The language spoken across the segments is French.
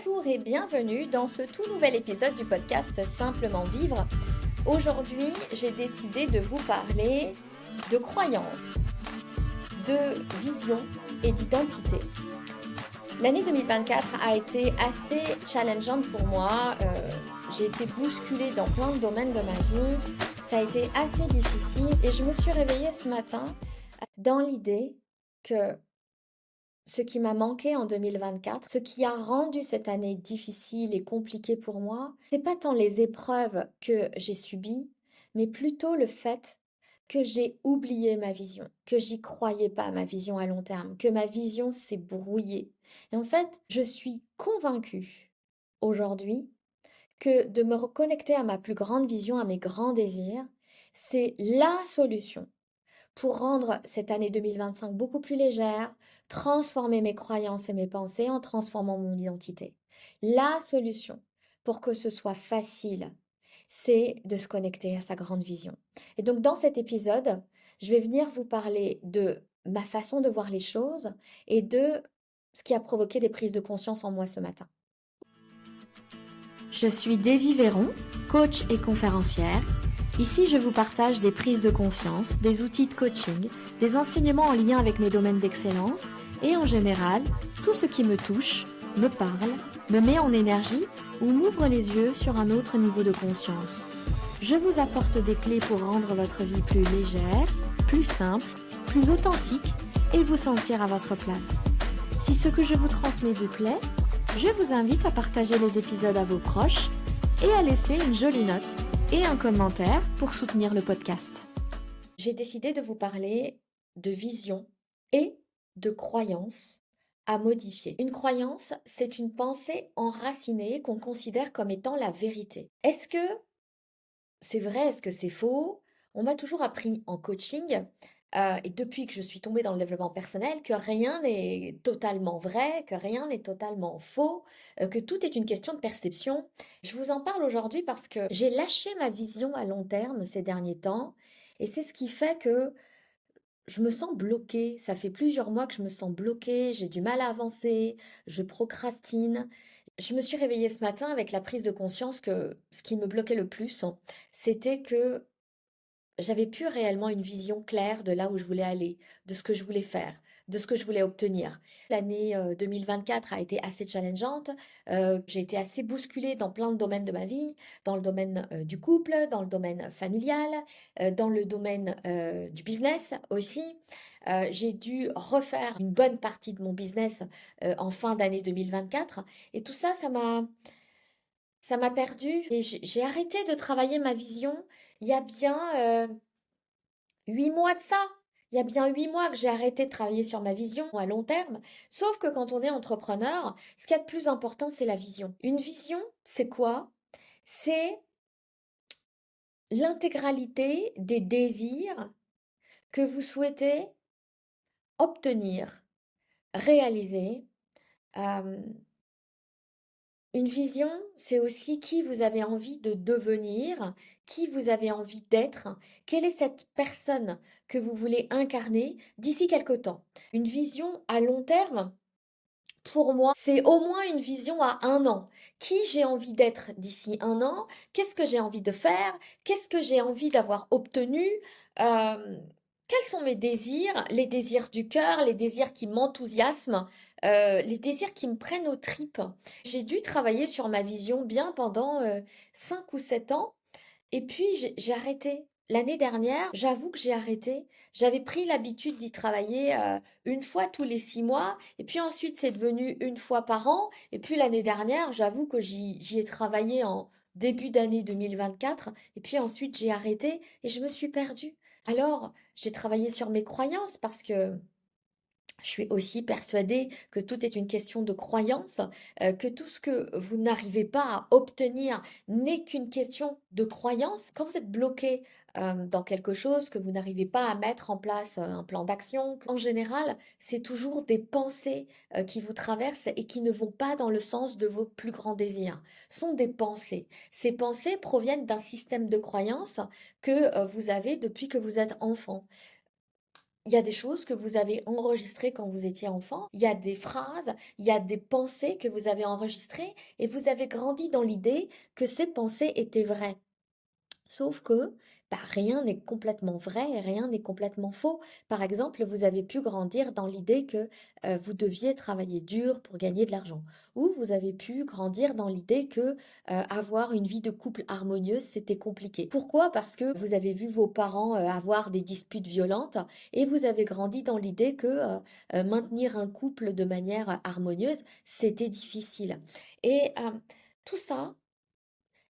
Bonjour et bienvenue dans ce tout nouvel épisode du podcast Simplement Vivre. Aujourd'hui, j'ai décidé de vous parler de croyances, de vision et d'identité. L'année 2024 a été assez challengeante pour moi. J'ai été bousculée dans plein de domaines de ma vie. Ça a été assez difficile et je me suis réveillée ce matin dans l'idée que ce qui m'a manqué en 2024, ce qui a rendu cette année difficile et compliquée pour moi, c'est pas tant les épreuves que j'ai subies, mais plutôt le fait que j'ai oublié ma vision, que j'y croyais pas, ma vision à long terme, que ma vision s'est brouillée. Et en fait, je suis convaincue aujourd'hui que de me reconnecter à ma plus grande vision, à mes grands désirs, c'est la solution pour rendre cette année 2025 beaucoup plus légère, transformer mes croyances et mes pensées en transformant mon identité. La solution pour que ce soit facile, c'est de se connecter à sa grande vision. Et donc dans cet épisode, je vais venir vous parler de ma façon de voir les choses et de ce qui a provoqué des prises de conscience en moi ce matin. Je suis Davy Véron, coach et conférencière. Ici, je vous partage des prises de conscience, des outils de coaching, des enseignements en lien avec mes domaines d'excellence et en général, tout ce qui me touche, me parle, me met en énergie ou m'ouvre les yeux sur un autre niveau de conscience. Je vous apporte des clés pour rendre votre vie plus légère, plus simple, plus authentique et vous sentir à votre place. Si ce que je vous transmets vous plaît, je vous invite à partager les épisodes à vos proches et à laisser une jolie note et un commentaire pour soutenir le podcast. J'ai décidé de vous parler de vision et de croyance à modifier. Une croyance, c'est une pensée enracinée qu'on considère comme étant la vérité. Est-ce que c'est vrai? Est-ce que c'est faux? On m'a toujours appris en coaching, et depuis que je suis tombée dans le développement personnel, que rien n'est totalement vrai, que rien n'est totalement faux, que tout est une question de perception. Je vous en parle aujourd'hui parce que j'ai lâché ma vision à long terme ces derniers temps et c'est ce qui fait que je me sens bloquée. Ça fait plusieurs mois que je me sens bloquée, j'ai du mal à avancer, je procrastine. Je me suis réveillée ce matin avec la prise de conscience que ce qui me bloquait le plus, c'était que j'avais plus réellement une vision claire de là où je voulais aller, de ce que je voulais faire, de ce que je voulais obtenir. L'année 2024 a été assez challengeante. J'ai été assez bousculée dans plein de domaines de ma vie, dans le domaine du couple, dans le domaine familial, dans le domaine du business aussi. J'ai dû refaire une bonne partie de mon business en fin d'année 2024. Et tout ça, ça m'a perdue et j'ai arrêté de travailler ma vision il y a bien 8 mois de ça. Il y a bien 8 mois que j'ai arrêté de travailler sur ma vision à long terme. Sauf que quand on est entrepreneur, ce qu'il y a de plus important, c'est la vision. Une vision, c'est quoi? C'est l'intégralité des désirs que vous souhaitez obtenir, réaliser. Euh, Une vision, c'est aussi qui vous avez envie de devenir, qui vous avez envie d'être, quelle est cette personne que vous voulez incarner d'ici quelque temps. Une vision à long terme, pour moi, c'est au moins une vision à 1 an. Qui j'ai envie d'être d'ici 1 an? Qu'est-ce que j'ai envie de faire? Qu'est-ce que j'ai envie d'avoir obtenu? Euh, Quels sont mes désirs? Les désirs du cœur, les désirs qui m'enthousiasment, les désirs qui me prennent aux tripes. J'ai dû travailler sur ma vision bien pendant 5 ou 7 ans et puis j'ai arrêté. L'année dernière, j'avoue que j'ai arrêté. J'avais pris l'habitude d'y travailler une fois tous les 6 mois, et puis ensuite c'est devenu une fois par an. Et puis l'année dernière, j'avoue que j'y ai travaillé en début d'année 2024, et puis ensuite j'ai arrêté et je me suis perdue. Alors, j'ai travaillé sur mes croyances parce que je suis aussi persuadée que tout est une question de croyance, que tout ce que vous n'arrivez pas à obtenir n'est qu'une question de croyance. Quand vous êtes bloqué dans quelque chose, que vous n'arrivez pas à mettre en place un plan d'action, en général, c'est toujours des pensées qui vous traversent et qui ne vont pas dans le sens de vos plus grands désirs. Ce sont des pensées. Ces pensées proviennent d'un système de croyance que vous avez depuis que vous êtes enfant. Il y a des choses que vous avez enregistrées quand vous étiez enfant, il y a des phrases, il y a des pensées que vous avez enregistrées et vous avez grandi dans l'idée que ces pensées étaient vraies. Sauf que, bah, rien n'est complètement vrai et rien n'est complètement faux. Par exemple, vous avez pu grandir dans l'idée que vous deviez travailler dur pour gagner de l'argent. Ou vous avez pu grandir dans l'idée que avoir une vie de couple harmonieuse, c'était compliqué. Pourquoi? Parce que vous avez vu vos parents avoir des disputes violentes et vous avez grandi dans l'idée que maintenir un couple de manière harmonieuse, c'était difficile. Et tout ça,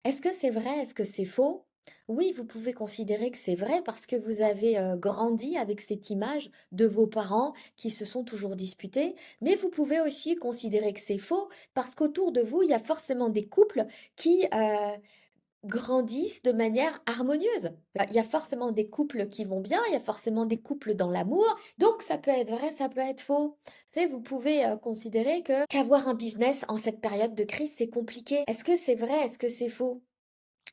est-ce que c'est vrai? Est-ce que c'est faux? Oui, vous pouvez considérer que c'est vrai parce que vous avez grandi avec cette image de vos parents qui se sont toujours disputés, mais vous pouvez aussi considérer que c'est faux parce qu'autour de vous, il y a forcément des couples qui grandissent de manière harmonieuse. Il y a forcément des couples qui vont bien, il y a forcément des couples dans l'amour, donc ça peut être vrai, ça peut être faux. Vous savez, vous pouvez considérer que qu'avoir un business en cette période de crise, c'est compliqué. Est-ce que c'est vrai? Est-ce que c'est faux?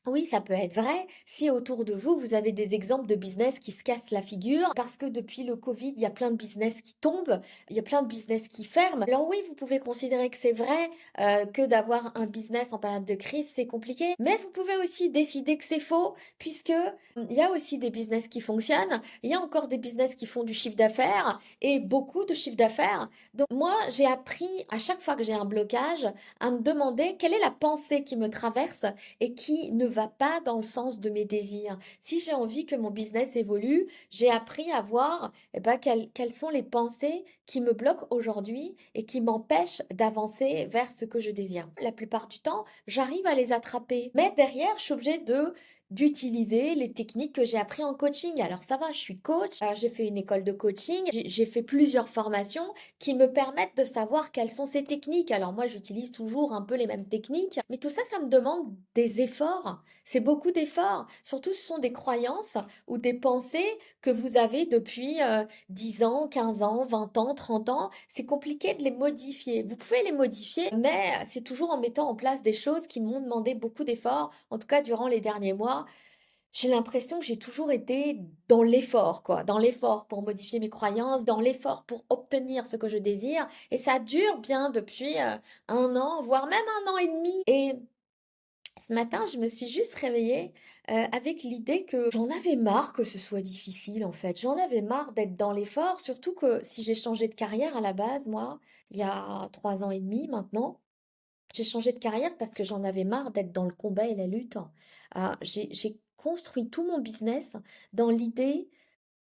Oui, ça peut être vrai si autour de vous, vous avez des exemples de business qui se cassent la figure parce que depuis le Covid, il y a plein de business qui tombent, il y a plein de business qui ferment. Alors oui, vous pouvez considérer que c'est vrai que d'avoir un business en période de crise, c'est compliqué, mais vous pouvez aussi décider que c'est faux puisque il y a aussi des business qui fonctionnent, il y a encore des business qui font du chiffre d'affaires et beaucoup de chiffre d'affaires. Donc moi, j'ai appris à chaque fois que j'ai un blocage à me demander quelle est la pensée qui me traverse et qui ne va pas dans le sens de mes désirs. Si j'ai envie que mon business évolue, j'ai appris à voir quelles sont les pensées qui me bloquent aujourd'hui et qui m'empêchent d'avancer vers ce que je désire. La plupart du temps, j'arrive à les attraper. Mais derrière, je suis obligée d'utiliser les techniques que j'ai appris en coaching. Alors ça va, je suis coach, j'ai fait une école de coaching, j'ai fait plusieurs formations qui me permettent de savoir quelles sont ces techniques. Alors moi, j'utilise toujours un peu les mêmes techniques, mais tout ça, ça me demande des efforts. C'est beaucoup d'efforts. Surtout, ce sont des croyances ou des pensées que vous avez depuis 10 ans, 15 ans, 20 ans, 30 ans. C'est compliqué de les modifier. Vous pouvez les modifier, mais c'est toujours en mettant en place des choses qui m'ont demandé beaucoup d'efforts. En tout cas, durant les derniers mois, j'ai l'impression que j'ai toujours été dans l'effort, quoi, dans l'effort pour modifier mes croyances, dans l'effort pour obtenir ce que je désire. Et ça dure bien depuis un an, voire même un an et demi. Et ce matin, je me suis juste réveillée avec l'idée que j'en avais marre que ce soit difficile, en fait. J'en avais marre d'être dans l'effort, surtout que si j'ai changé de carrière à la base, moi, il y a 3 ans et demi maintenant, j'ai changé de carrière parce que j'en avais marre d'être dans le combat et la lutte. J'ai construit tout mon business dans l'idée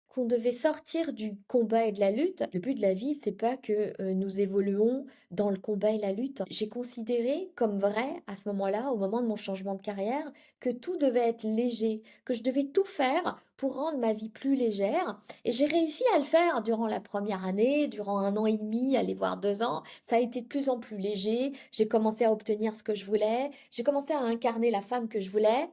qu'on devait sortir du combat et de la lutte. Le but de la vie, c'est pas que nous évoluons dans le combat et la lutte. J'ai considéré comme vrai à ce moment-là, au moment de mon changement de carrière, que tout devait être léger, que je devais tout faire pour rendre ma vie plus légère. Et j'ai réussi à le faire durant la première année, durant un an et demi, aller voir 2 ans. Ça a été de plus en plus léger. J'ai commencé à obtenir ce que je voulais. J'ai commencé à incarner la femme que je voulais.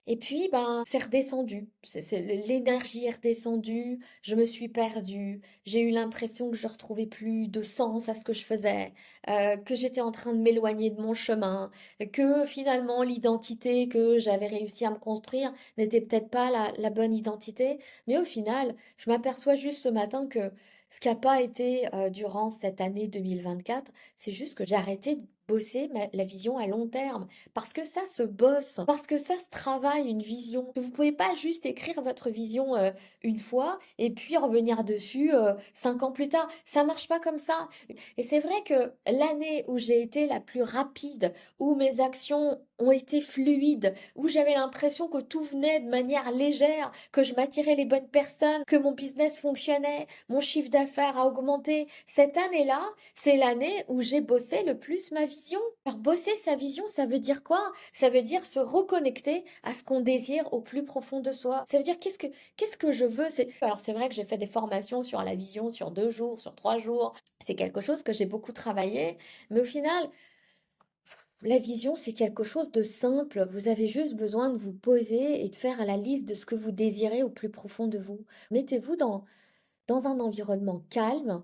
Et puis, ben, c'est redescendu. L'énergie est redescendue, je me suis perdue, j'ai eu l'impression que je retrouvais plus de sens à ce que je faisais, que j'étais en train de m'éloigner de mon chemin, que finalement l'identité que j'avais réussi à me construire n'était peut-être pas la bonne identité. Mais au final, je m'aperçois juste ce matin que ce qui n'a pas été durant cette année 2024, c'est juste que j'ai arrêté de bosser la vision à long terme. Parce que ça se bosse, parce que ça se travaille une vision. Vous pouvez pas juste écrire votre vision une fois et puis revenir dessus 5 ans plus tard. Ça marche pas comme ça. Et c'est vrai que l'année où j'ai été la plus rapide, où mes actions ont été fluides, où j'avais l'impression que tout venait de manière légère, que je m'attirais les bonnes personnes, que mon business fonctionnait, mon chiffre d'affaires a augmenté. Cette année-là, c'est l'année où j'ai bossé le plus ma vision. Alors bosser sa vision, ça veut dire quoi? Ça veut dire se reconnecter à ce qu'on désire au plus profond de soi. Ça veut dire qu'est-ce que je veux? Alors c'est vrai que j'ai fait des formations sur la vision sur 2 jours, sur 3 jours. C'est quelque chose que j'ai beaucoup travaillé, mais au final, la vision, c'est quelque chose de simple. Vous avez juste besoin de vous poser et de faire la liste de ce que vous désirez au plus profond de vous. Mettez-vous dans un environnement calme.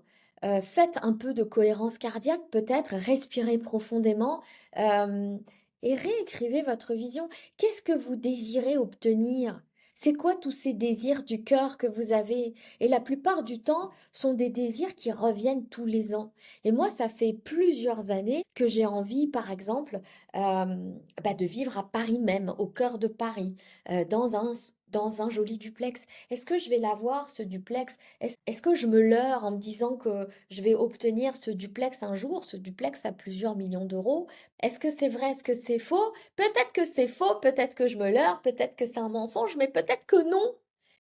Faites un peu de cohérence cardiaque, peut-être, respirez profondément euh, et réécrivez votre vision. Qu'est-ce que vous désirez obtenir? C'est quoi tous ces désirs du cœur que vous avez? Et la plupart du temps, sont des désirs qui reviennent tous les ans. Et moi, ça fait plusieurs années que j'ai envie, par exemple, de vivre à Paris même, au cœur de Paris, dans un joli duplex. Est-ce que je vais l'avoir, ce duplex? Est-ce que je me leurre en me disant que je vais obtenir ce duplex un jour, ce duplex à plusieurs millions d'euros? Est-ce que c'est vrai? Est-ce que c'est faux? Peut-être que c'est faux, peut-être que je me leurre, peut-être que c'est un mensonge, mais peut-être que non.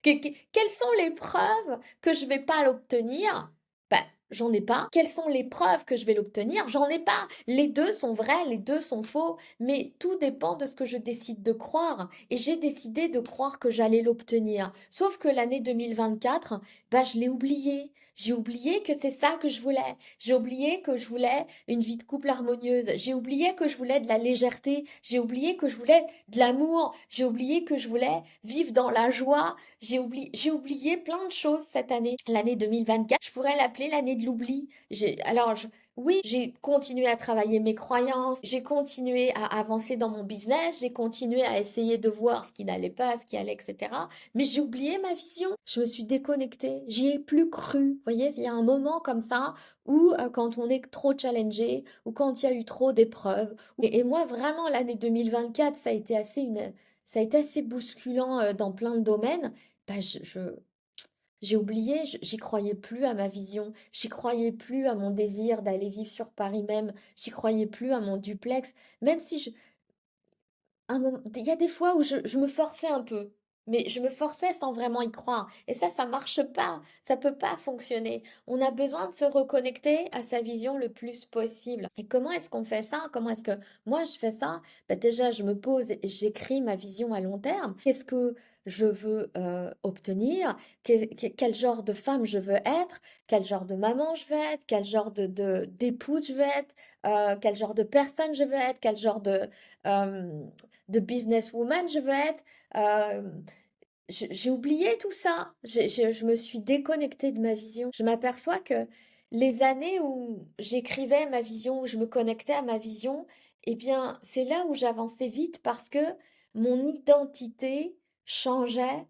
Quelles sont les preuves que je vais pas l'obtenir? Bah, j'en ai pas. Quelles sont les preuves que je vais l'obtenir? J'en ai pas. Les deux sont vrais, les deux sont faux, mais tout dépend de ce que je décide de croire. Et j'ai décidé de croire que j'allais l'obtenir. Sauf que l'année 2024, je l'ai oublié. J'ai oublié que c'est ça que je voulais. J'ai oublié que je voulais une vie de couple harmonieuse. J'ai oublié que je voulais de la légèreté. J'ai oublié que je voulais de l'amour. J'ai oublié que je voulais vivre dans la joie. J'ai oublié plein de choses cette année. L'année 2024, je pourrais l'appeler l'année de l'oubli. Oui, j'ai continué à travailler mes croyances, j'ai continué à avancer dans mon business, j'ai continué à essayer de voir ce qui n'allait pas, ce qui allait, etc. Mais j'ai oublié ma vision. Je me suis déconnectée. J'y ai plus cru. Vous voyez, il y a un moment comme ça où quand on est trop challengé ou quand il y a eu trop d'épreuves. Et moi, vraiment, l'année 2024, ça a été assez bousculant dans plein de domaines. Bah, j'ai oublié, j'y croyais plus à ma vision, j'y croyais plus à mon désir d'aller vivre sur Paris même, j'y croyais plus à mon duplex, même si il y a des fois où je me forçais un peu, mais je me forçais sans vraiment y croire. Et ça marche pas, ça peut pas fonctionner. On a besoin de se reconnecter à sa vision le plus possible. Et comment est-ce qu'on fait ça? Comment est-ce que moi je fais ça? Déjà, je me pose et j'écris ma vision à long terme. Qu'est-ce que je veux obtenir? Quel genre de femme je veux être? Quel genre de maman je veux être? Quel genre d'épouse je veux être? Quel genre de personne je veux être? Quel genre euh, de businesswoman je veux être. Euh, j'ai oublié tout ça. Je me suis déconnectée de ma vision. Je m'aperçois que les années où j'écrivais ma vision, où je me connectais à ma vision, eh bien, c'est là où j'avançais vite parce que mon identité changeait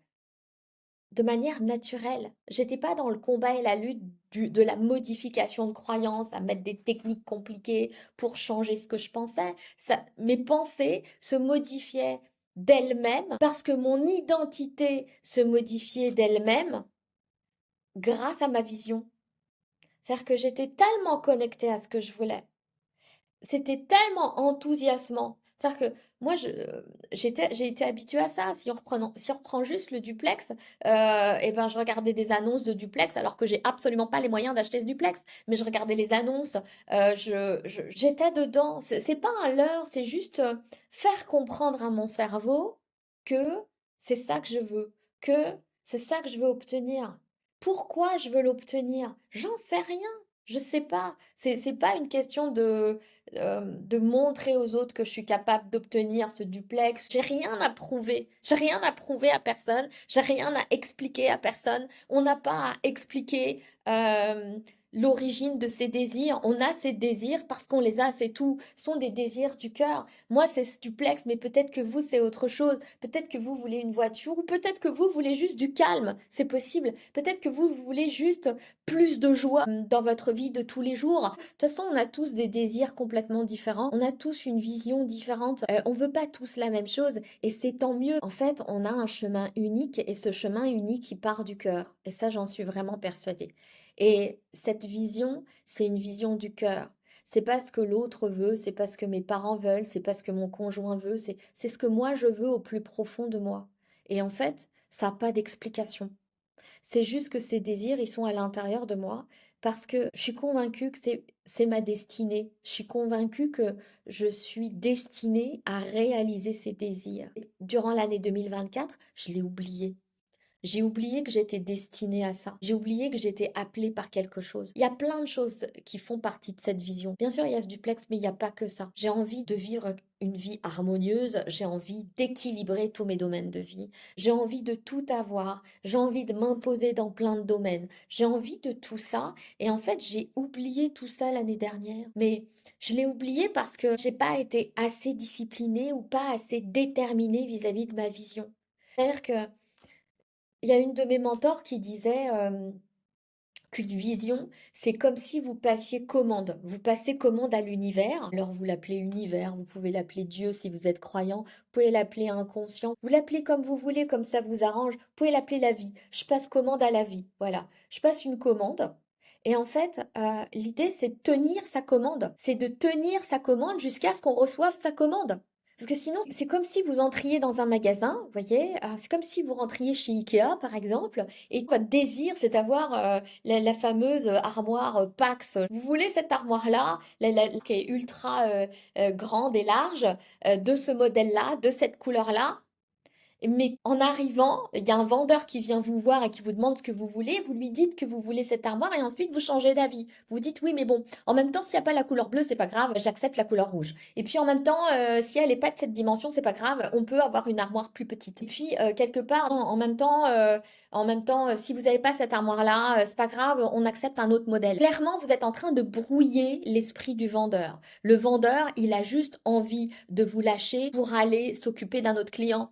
de manière naturelle. J'étais pas dans le combat et la lutte de la modification de croyances, à mettre des techniques compliquées pour changer ce que je pensais. Mes pensées se modifiaient d'elles-mêmes parce que mon identité se modifiait d'elle-même grâce à ma vision. C'est-à-dire que j'étais tellement connectée à ce que je voulais, c'était tellement enthousiasmant. C'est-à-dire que moi, j'ai été habituée à ça. Si on reprend juste le duplex, je regardais des annonces de duplex alors que j'ai absolument pas les moyens d'acheter ce duplex. Mais je regardais les annonces, j'étais dedans. C'est pas un leurre, c'est juste faire comprendre à mon cerveau que c'est ça que je veux, que c'est ça que je veux obtenir. Pourquoi je veux l'obtenir? J'en sais rien. Je sais pas. C'est pas une question de montrer aux autres que je suis capable d'obtenir ce duplex. J'ai rien à prouver. J'ai rien à prouver à personne. J'ai rien à expliquer à personne. On n'a pas à expliquer l'origine de ces désirs. On a ces désirs parce qu'on les a, c'est tout. Ce sont des désirs du cœur. Moi, c'est ce duplex, mais peut-être que vous, c'est autre chose. Peut-être que vous voulez une voiture ou peut-être que vous voulez juste du calme. C'est possible. Peut-être que vous voulez juste plus de joie dans votre vie de tous les jours. De toute façon, on a tous des désirs complètement différents. On a tous une vision différente. On veut pas tous la même chose et c'est tant mieux. En fait, on a un chemin unique et ce chemin unique, il part du cœur. Et ça, j'en suis vraiment persuadée. Et cette vision, c'est une vision du cœur. C'est pas ce que l'autre veut, c'est pas ce que mes parents veulent, c'est pas ce que mon conjoint veut, c'est ce que moi je veux au plus profond de moi. Et en fait, ça n'a pas d'explication. C'est juste que ces désirs, ils sont à l'intérieur de moi parce que je suis convaincue que c'est ma destinée. Je suis convaincue que je suis destinée à réaliser ces désirs. Durant l'année 2024, je l'ai oublié. J'ai oublié que j'étais destinée à ça. J'ai oublié que j'étais appelée par quelque chose. Il y a plein de choses qui font partie de cette vision. Bien sûr, il y a ce duplex, mais il n'y a pas que ça. J'ai envie de vivre une vie harmonieuse. J'ai envie d'équilibrer tous mes domaines de vie. J'ai envie de tout avoir. J'ai envie de m'imposer dans plein de domaines. J'ai envie de tout ça. Et en fait, j'ai oublié tout ça l'année dernière. Mais je l'ai oublié parce que j'ai pas été assez disciplinée ou pas assez déterminée vis-à-vis de ma vision. C'est-à-dire que Il y a une de mes mentors qui disait qu'une vision, c'est comme si vous passiez commande. Vous passez commande à l'univers. Alors vous l'appelez univers, vous pouvez l'appeler Dieu si vous êtes croyant, vous pouvez l'appeler inconscient, vous l'appelez comme vous voulez, comme ça vous arrange. Vous pouvez l'appeler la vie. Je passe commande à la vie. Voilà. Je passe une commande. Et en fait, l'idée, c'est de tenir sa commande. C'est de tenir sa commande jusqu'à ce qu'on reçoive sa commande. Parce que sinon, c'est comme si vous entriez dans un magasin, vous voyez, c'est comme si vous rentriez chez Ikea, par exemple, et votre désir, c'est d'avoir la fameuse armoire Pax. Vous voulez cette armoire-là, qui est ultra grande et large, de ce modèle-là, de cette couleur-là. Mais en arrivant, il y a un vendeur qui vient vous voir et qui vous demande ce que vous voulez. Vous lui dites que vous voulez cette armoire et ensuite vous changez d'avis. Vous dites oui, mais bon, en même temps, s'il n'y a pas la couleur bleue, c'est pas grave, j'accepte la couleur rouge. Et puis en même temps, si elle n'est pas de cette dimension, c'est pas grave, on peut avoir une armoire plus petite. Et puis quelque part, en même temps, si vous n'avez pas cette armoire-là, c'est pas grave, on accepte un autre modèle. Clairement, vous êtes en train de brouiller l'esprit du vendeur. Le vendeur, il a juste envie de vous lâcher pour aller s'occuper d'un autre client.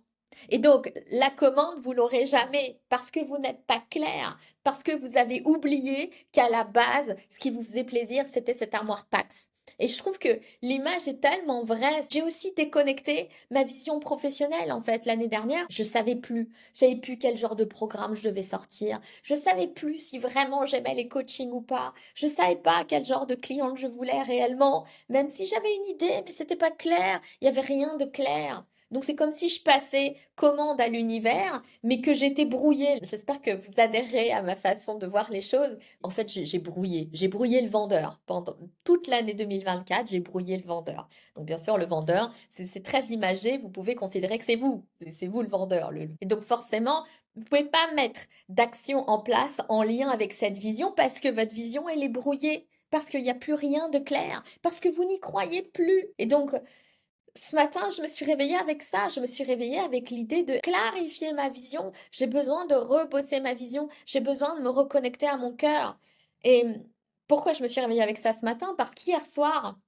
Et donc, la commande, vous l'aurez jamais parce que vous n'êtes pas clair, parce que vous avez oublié qu'à la base, ce qui vous faisait plaisir, c'était cette armoire Pax. Et je trouve que l'image est tellement vraie. J'ai aussi déconnecté ma vision professionnelle, en fait, l'année dernière. Je savais plus. Je savais plus quel genre de programme je devais sortir. Je savais plus si vraiment j'aimais les coachings ou pas. Je savais pas quel genre de cliente je voulais réellement. Même si j'avais une idée, mais c'était pas clair. Il y avait rien de clair. Donc c'est comme si je passais commande à l'univers, mais que j'étais brouillée. J'espère que vous adhérez à ma façon de voir les choses. En fait, j'ai brouillé. J'ai brouillé le vendeur. Pendant toute l'année 2024, j'ai brouillé le vendeur. Donc bien sûr, le vendeur, c'est très imagé. Vous pouvez considérer que c'est vous. C'est vous le vendeur. Et donc forcément, vous pouvez pas mettre d'action en place en lien avec cette vision parce que votre vision, elle est brouillée. Parce qu'il n'y a plus rien de clair, parce que vous n'y croyez plus. Et donc, ce matin, je me suis réveillée avec ça. Je me suis réveillée avec l'idée de clarifier ma vision. J'ai besoin de rebosser ma vision. J'ai besoin de me reconnecter à mon cœur. Et pourquoi je me suis réveillée avec ça ce matin? Parce qu'hier soir,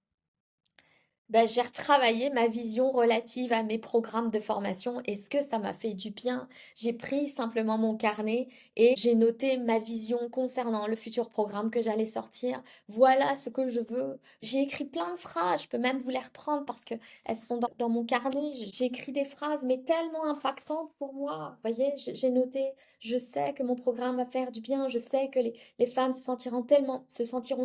ben, j'ai retravaillé ma vision relative à mes programmes de formation. Est-ce que ça m'a fait du bien? J'ai pris simplement mon carnet et j'ai noté ma vision concernant le futur programme que j'allais sortir. Voilà ce que je veux. J'ai écrit plein de phrases. Je peux même vous les reprendre parce que elles sont dans mon carnet. J'ai écrit des phrases, mais tellement impactantes pour moi. Vous voyez, j'ai noté, je sais que mon programme va faire du bien. Je sais que les femmes se sentiront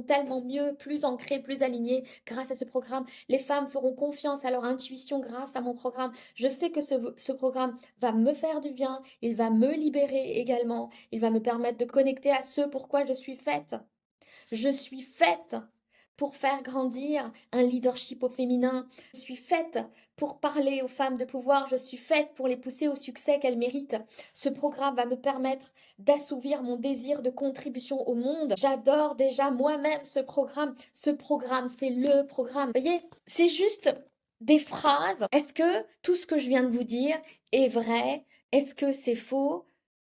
tellement mieux, plus ancrées, plus alignées grâce à ce programme. Les femmes feront confiance à leur intuition grâce à mon programme. Je sais que ce programme va me faire du bien, il va me libérer également, il va me permettre de connecter à ce pourquoi je suis faite. Je suis faite pour faire grandir un leadership au féminin. Je suis faite pour parler aux femmes de pouvoir. Je suis faite pour les pousser au succès qu'elles méritent. Ce programme va me permettre d'assouvir mon désir de contribution au monde. J'adore déjà moi-même ce programme. Ce programme, c'est le programme. Vous voyez, c'est juste des phrases. Est-ce que tout ce que je viens de vous dire est vrai? Est-ce que c'est faux?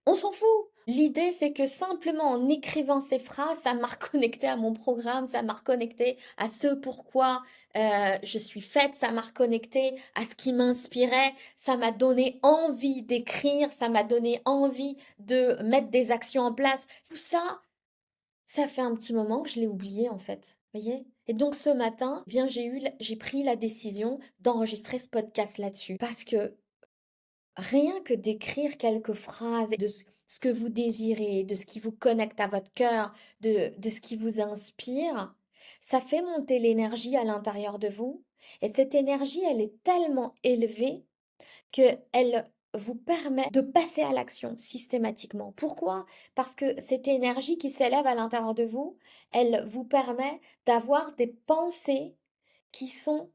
On s'en fout. L'idée, c'est que simplement en écrivant ces phrases, ça m'a reconnecté à mon programme, ça m'a reconnecté à ce pourquoi je suis faite, ça m'a reconnecté à ce qui m'inspirait, ça m'a donné envie d'écrire, ça m'a donné envie de mettre des actions en place. Tout ça, ça fait un petit moment que je l'ai oublié en fait. Voyez? Et donc ce matin, eh bien j'ai pris la décision d'enregistrer ce podcast là-dessus parce que rien que d'écrire quelques phrases de ce que vous désirez, de ce qui vous connecte à votre cœur, de ce qui vous inspire, ça fait monter l'énergie à l'intérieur de vous. Et cette énergie, elle est tellement élevée qu'elle vous permet de passer à l'action systématiquement. Pourquoi? Parce que cette énergie qui s'élève à l'intérieur de vous, elle vous permet d'avoir des pensées qui sont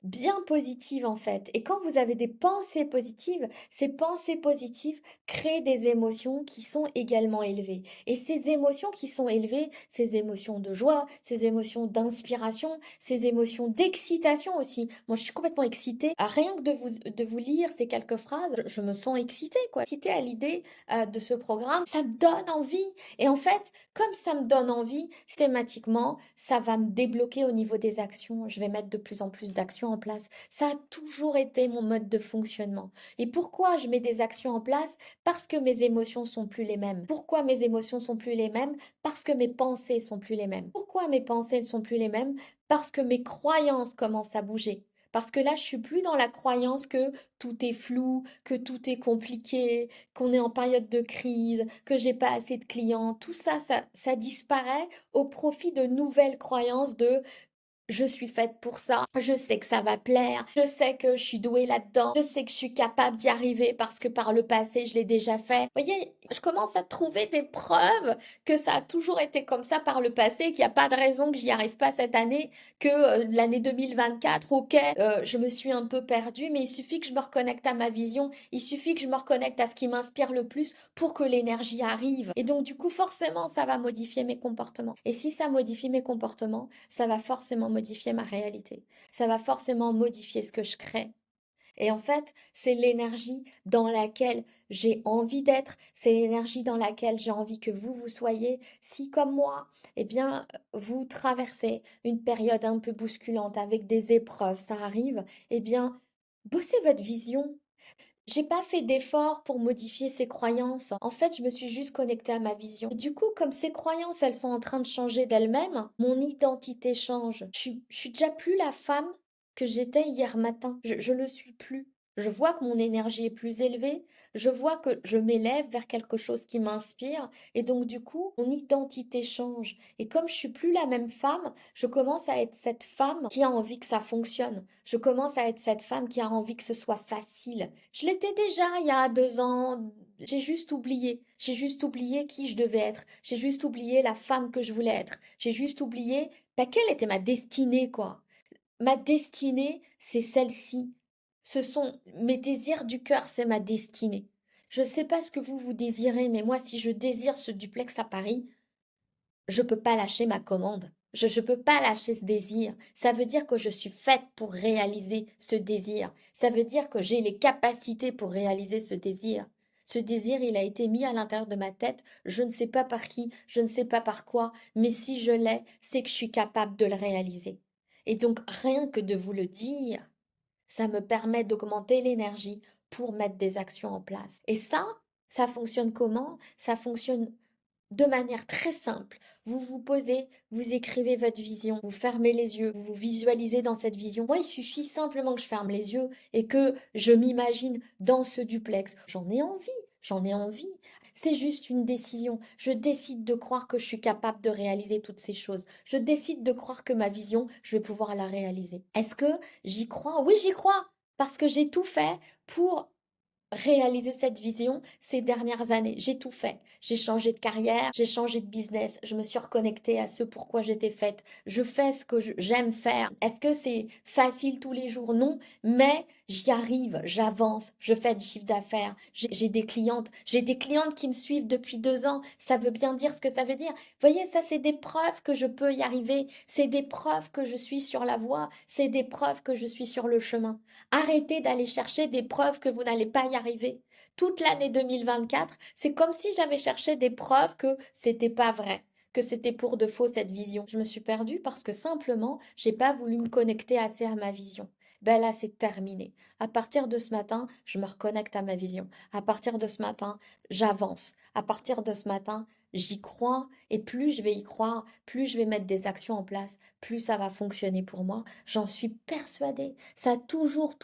bien positive en fait. Et quand vous avez des pensées positives, ces pensées positives créent des émotions qui sont également élevées. Et ces émotions qui sont élevées, ces émotions de joie, ces émotions d'inspiration, ces émotions d'excitation aussi. Moi, je suis complètement excitée. Rien que de vous lire ces quelques phrases, je me sens excitée, quoi. Excitée à l'idée de ce programme. Ça me donne envie. Et en fait, comme ça me donne envie, systématiquement, ça va me débloquer au niveau des actions. Je vais mettre de plus en plus d'actions en place. Ça a toujours été mon mode de fonctionnement. Et pourquoi je mets des actions en place? Parce que mes émotions sont plus les mêmes. Pourquoi mes émotions sont plus les mêmes? Parce que mes pensées sont plus les mêmes. Pourquoi mes pensées ne sont plus les mêmes? Parce que mes croyances commencent à bouger. Parce que là, je suis plus dans la croyance que tout est flou, que tout est compliqué, qu'on est en période de crise, que j'ai pas assez de clients. Tout ça, ça disparaît au profit de nouvelles croyances de je suis faite pour ça, je sais que ça va plaire, je sais que je suis douée là-dedans, je sais que je suis capable d'y arriver parce que par le passé, je l'ai déjà fait. Vous voyez, je commence à trouver des preuves que ça a toujours été comme ça par le passé, qu'il n'y a pas de raison que j'y arrive pas cette année, que l'année 2024, ok, je me suis un peu perdue, mais il suffit que je me reconnecte à ma vision, il suffit que je me reconnecte à ce qui m'inspire le plus pour que l'énergie arrive. Et donc, du coup, forcément, ça va modifier mes comportements. Et si ça modifie mes comportements, ça va forcément modifier ma réalité. Ça va forcément modifier ce que je crée. Et en fait, c'est l'énergie dans laquelle j'ai envie d'être, c'est l'énergie dans laquelle j'ai envie que vous soyez. Si, comme moi, eh bien, vous traversez une période un peu bousculante avec des épreuves, ça arrive, eh bien, bossez votre vision. J'ai pas fait d'effort pour modifier ces croyances. En fait, je me suis juste connectée à ma vision. Et du coup, comme ces croyances, elles sont en train de changer d'elles-mêmes, mon identité change. Je suis déjà plus la femme que j'étais hier matin. Je le suis plus. Je vois que mon énergie est plus élevée. Je vois que je m'élève vers quelque chose qui m'inspire. Et donc, du coup, mon identité change. Et comme je suis plus la même femme, je commence à être cette femme qui a envie que ça fonctionne. Je commence à être cette femme qui a envie que ce soit facile. Je l'étais déjà il y a 2 ans. J'ai juste oublié. J'ai juste oublié qui je devais être. J'ai juste oublié la femme que je voulais être. J'ai juste oublié quelle était ma destinée, quoi. Ma destinée, c'est celle-ci. Ce sont mes désirs du cœur, c'est ma destinée. Je ne sais pas ce que vous désirez, mais moi, si je désire ce duplex à Paris, je peux pas lâcher ma commande. Je peux pas lâcher ce désir. Ça veut dire que je suis faite pour réaliser ce désir. Ça veut dire que j'ai les capacités pour réaliser ce désir. Ce désir, il a été mis à l'intérieur de ma tête. Je ne sais pas par qui, je ne sais pas par quoi, mais si je l'ai, c'est que je suis capable de le réaliser. Et donc, rien que de vous le dire, ça me permet d'augmenter l'énergie pour mettre des actions en place. Et ça fonctionne comment? Ça fonctionne de manière très simple. Vous vous posez, vous écrivez votre vision, vous fermez les yeux, vous vous visualisez dans cette vision. Moi, il suffit simplement que je ferme les yeux et que je m'imagine dans ce duplex. J'en ai envie, j'en ai envie. C'est juste une décision. Je décide de croire que je suis capable de réaliser toutes ces choses. Je décide de croire que ma vision, je vais pouvoir la réaliser. Est-ce que j'y crois? Oui, j'y crois. Parce que j'ai tout fait pour réaliser cette vision ces dernières années. J'ai tout fait. J'ai changé de carrière, j'ai changé de business, je me suis reconnectée à ce pourquoi j'étais faite. Je fais ce que j'aime faire. Est-ce que c'est facile tous les jours? Non, mais j'y arrive, j'avance, je fais du chiffre d'affaires. J'ai des clientes qui me suivent depuis 2 ans. Ça veut bien dire ce que ça veut dire. Vous voyez, ça c'est des preuves que je peux y arriver. C'est des preuves que je suis sur la voie. C'est des preuves que je suis sur le chemin. Arrêtez d'aller chercher des preuves que vous n'allez pas y arriver. Toute l'année 2024, c'est comme si j'avais cherché des preuves que c'était pas vrai, que c'était pour de faux cette vision. Je me suis perdue parce que simplement, j'ai pas voulu me connecter assez à ma vision. Ben là, c'est terminé. À partir de ce matin, je me reconnecte à ma vision. À partir de ce matin, j'avance. À partir de ce matin, j'y crois et plus je vais y croire, plus je vais mettre des actions en place, plus ça va fonctionner pour moi. J'en suis persuadée. Ça a toujours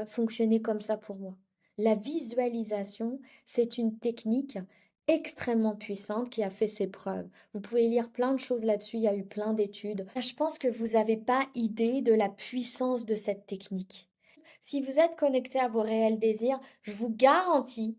fonctionné comme ça pour moi. La visualisation, c'est une technique extrêmement puissante qui a fait ses preuves. Vous pouvez lire plein de choses là-dessus, il y a eu plein d'études. Je pense que vous n'avez pas idée de la puissance de cette technique. Si vous êtes connecté à vos réels désirs, je vous garantis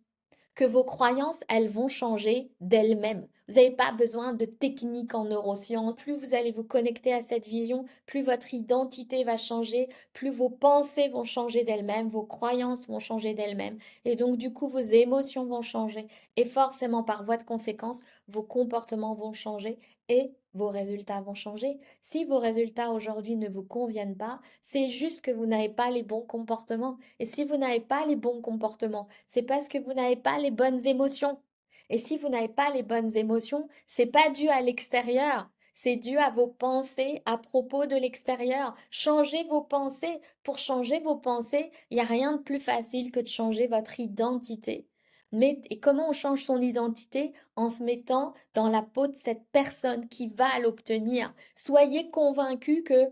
que vos croyances, elles vont changer d'elles-mêmes. Vous n'avez pas besoin de techniques en neurosciences. Plus vous allez vous connecter à cette vision, plus votre identité va changer, plus vos pensées vont changer d'elles-mêmes, vos croyances vont changer d'elles-mêmes. Et donc, du coup, vos émotions vont changer. Et forcément, par voie de conséquence, vos comportements vont changer et vos résultats vont changer. Si vos résultats aujourd'hui ne vous conviennent pas, c'est juste que vous n'avez pas les bons comportements. Et si vous n'avez pas les bons comportements, c'est parce que vous n'avez pas les bonnes émotions. Et si vous n'avez pas les bonnes émotions, c'est pas dû à l'extérieur. C'est dû à vos pensées à propos de l'extérieur. Changez vos pensées. Pour changer vos pensées, il n'y a rien de plus facile que de changer votre identité. Mais et comment on change son identité? En se mettant dans la peau de cette personne qui va l'obtenir. Soyez convaincus que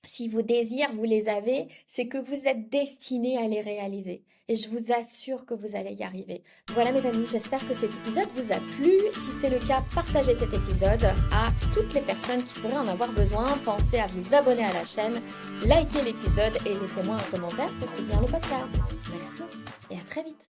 si vos désirs, vous les avez, c'est que vous êtes destiné à les réaliser. Et je vous assure que vous allez y arriver. Voilà mes amis, j'espère que cet épisode vous a plu. Si c'est le cas, partagez cet épisode à toutes les personnes qui pourraient en avoir besoin. Pensez à vous abonner à la chaîne, likez l'épisode et laissez-moi un commentaire pour soutenir le podcast. Merci et à très vite.